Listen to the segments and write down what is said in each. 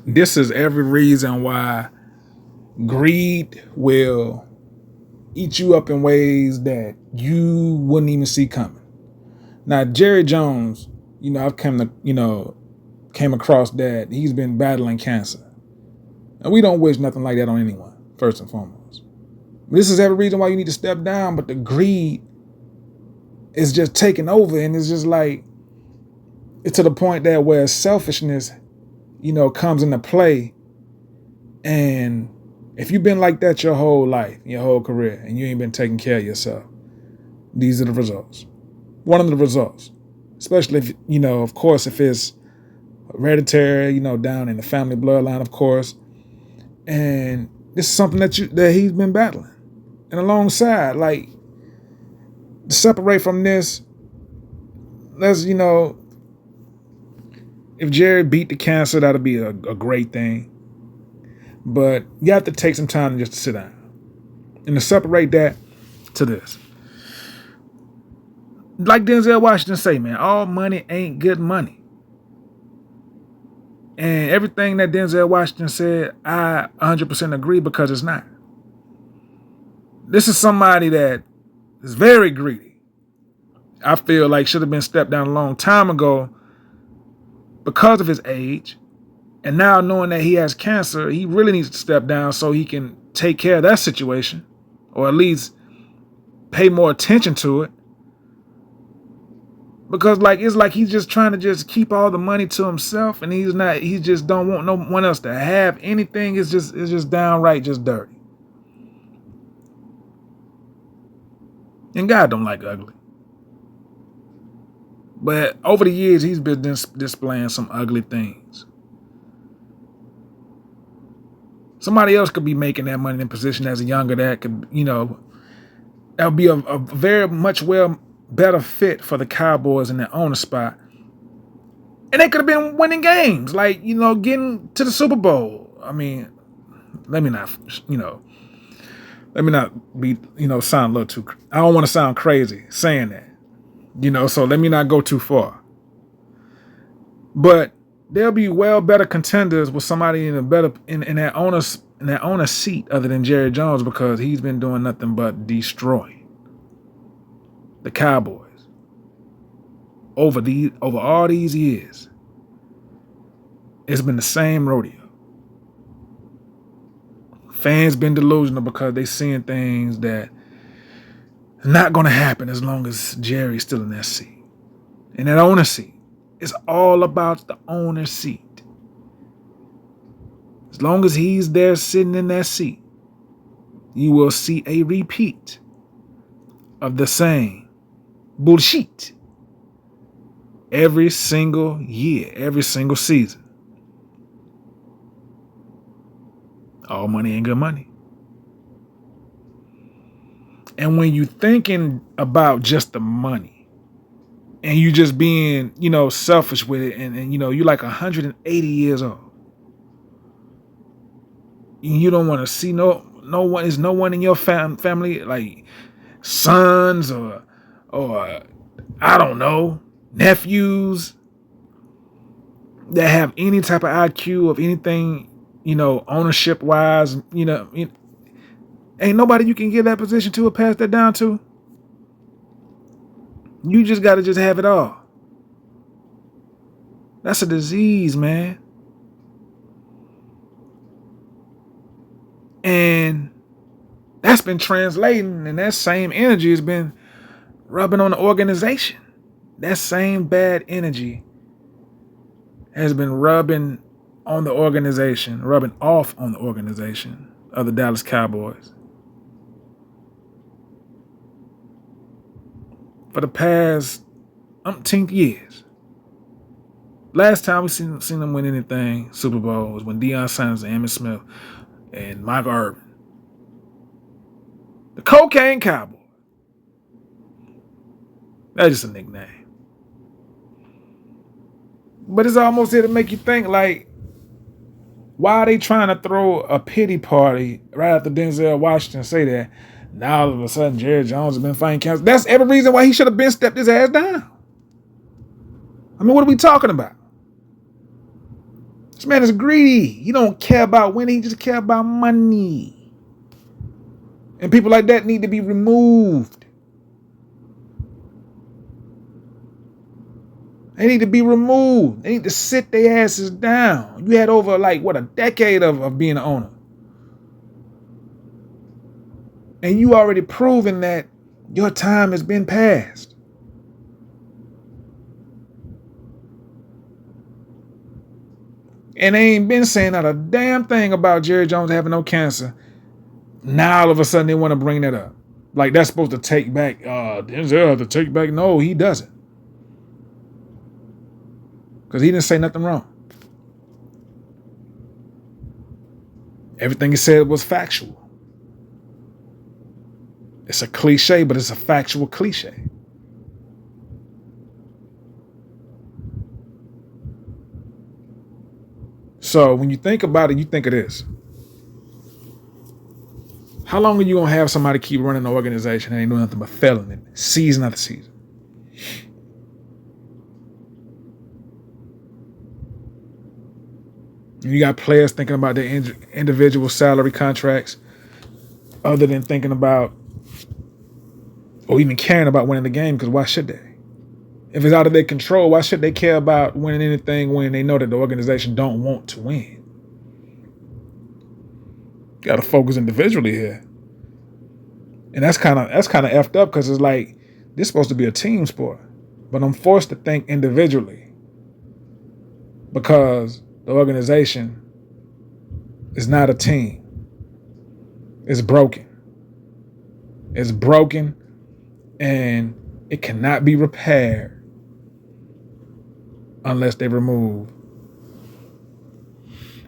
This is every reason why greed will eat you up in ways that you wouldn't even see coming. Now, Jerry Jones, I've came across that he's been battling cancer. And we don't wish nothing like that on anyone, first and foremost. This is every reason why you need to step down, but the greed is just taking over, and it's just like, it's to the point that where selfishness, comes into play. And if you've been like that your whole life, your whole career, and you ain't been taking care of yourself, these are the results. One of the results, especially if, of course, if it's hereditary, down in the family bloodline, of course. And this is something that he's been battling. And alongside, like, to separate from this, let's, if Jerry beat the cancer, that'll be a great thing. But you have to take some time just to sit down. And to separate that to this. Like Denzel Washington say, man, all money ain't good money. And everything that Denzel Washington said, I 100% agree, because it's not. This is somebody that is very greedy. I feel like should have been stepped down a long time ago because of his age. And now knowing that he has cancer, he really needs to step down so he can take care of that situation, or at least pay more attention to it. Because it's like he's just trying to just keep all the money to himself, and he just don't want no one else to have anything. It's just downright just dirty. And God don't like ugly. But over the years, he's been displaying some ugly things. Somebody else could be making that money in position as a younger that could, that would be a very much better fit for the Cowboys in their owner spot. And they could have been winning games, like, getting to the Super Bowl. I mean, let me not be, sound a little too, I don't want to sound crazy saying that, so let me not go too far. But there'll be better contenders with somebody in that owner seat other than Jerry Jones, because he's been doing nothing but destroy the Cowboys over all these years. It's been the same rodeo. Fans been delusional because they seeing things that are not going to happen as long as Jerry's still in that seat. In that owner seat. It's all about the owner seat. As long as he's there sitting in that seat, you will see a repeat of the same bullshit every single year, every single season. All money ain't good money. And when you thinking about just the money, and you just being, selfish with it, and you're like 180 years old, and you don't want to see no one. Is no one in your family, like sons or I don't know, nephews that have any type of IQ of anything, ownership wise, ain't nobody you can give that position to or pass that down to. You just got to just have it all. That's a disease, man. And that's been translating, and that same energy has been rubbing on the organization. That same bad energy has been rubbing on the organization, rubbing off on the organization of the Dallas Cowboys for the past umpteenth years. Last time we seen them win anything Super Bowl was when Deion Sanders and Emmitt Smith and Michael Irvin. The Cocaine Cowboy. That's just a nickname. But it's almost here to make you think, like, why are they trying to throw a pity party right after Denzel Washington say that? Now all of a sudden Jerry Jones has been fighting cancer. That's every reason why he should have been stepped his ass down. I mean, what are we talking about? This man is greedy. He don't care about winning. He just care about money. And people like that need to be removed. They need to be removed. They need to sit their asses down. You had over a decade of being an owner. And you already proven that your time has been passed. And they ain't been saying not a damn thing about Jerry Jones having no cancer. Now all of a sudden they want to bring that up. Like that's supposed to take back, Denzel have to take back. No, he doesn't. Because he didn't say nothing wrong. Everything he said was factual. It's a cliche, but it's a factual cliche. So when you think about it, you think of this. How long are you going to have somebody keep running an organization and ain't doing nothing but failing it season after season? You got players thinking about their individual salary contracts other than thinking about or even caring about winning the game, because why should they? If it's out of their control, why should they care about winning anything when they know that the organization don't want to win? Got to focus individually here. And that's kind of effed up because it's like this is supposed to be a team sport. But I'm forced to think individually because the organization is not a team. It's broken. It's broken and it cannot be repaired unless they remove.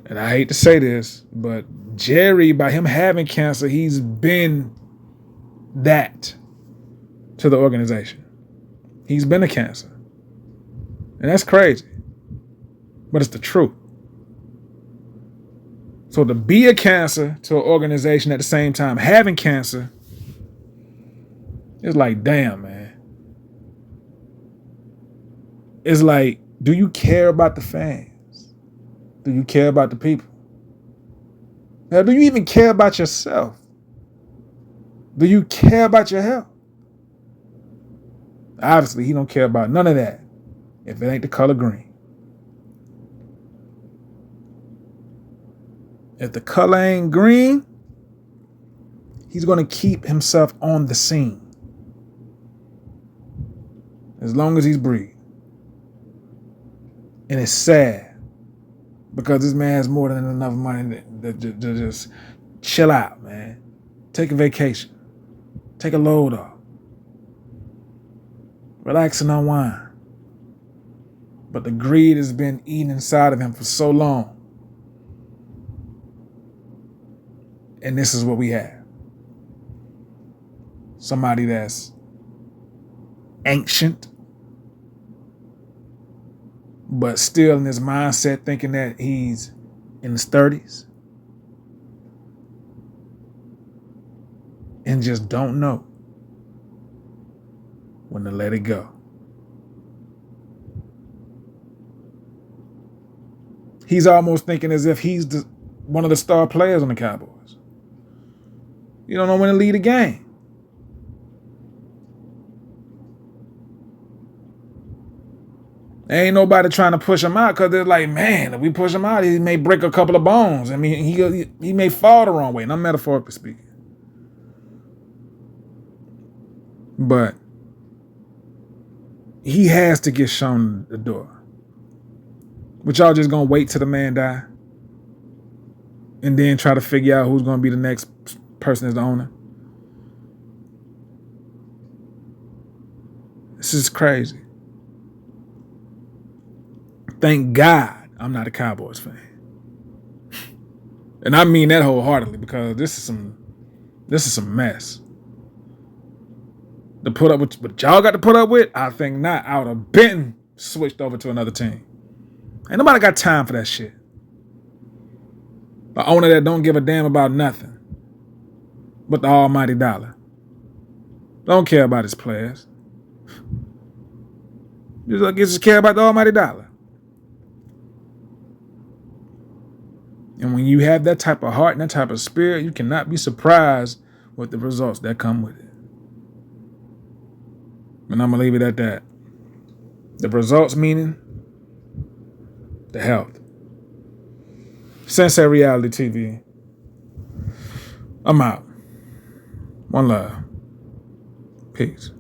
And I hate to say this, but Jerry, by him having cancer, he's been that to the organization. He's been a cancer. And that's crazy. But it's the truth. So to be a cancer to an organization at the same time having cancer, it's like, damn, man. It's like, do you care about the fans? Do you care about the people? Now, do you even care about yourself? Do you care about your health? Obviously, he don't care about none of that if it ain't the color green. If the color ain't green, he's going to keep himself on the scene as long as he's breathing. And it's sad because this man has more than enough money to just chill out, man. Take a vacation. Take a load off. Relax and unwind. But the greed has been eating inside of him for so long. And this is what we have. Somebody that's ancient, but still in his mindset thinking that he's in his 30s. And just don't know when to let it go. He's almost thinking as if he's one of the star players on the Cowboys. You don't know when to lead a game. Ain't nobody trying to push him out because they're like, man, if we push him out, he may break a couple of bones. I mean, he may fall the wrong way. And I'm metaphorically speaking. But he has to get shown the door. But y'all just gonna wait till the man die and then try to figure out who's gonna be the next person as the owner. This is crazy. Thank God I'm not a Cowboys fan. And I mean that wholeheartedly because this is some mess. To put up with what y'all got to put up with, I think not. I would have been switched over to another team. Ain't nobody got time for that shit. The owner that don't give a damn about nothing but the almighty dollar. Don't care about his players. Just care about the almighty dollar. And when you have that type of heart and that type of spirit, you cannot be surprised with the results that come with it. And I'm going to leave it at that. The results meaning the health. Sensei Reality TV. I'm out. One love. Peace.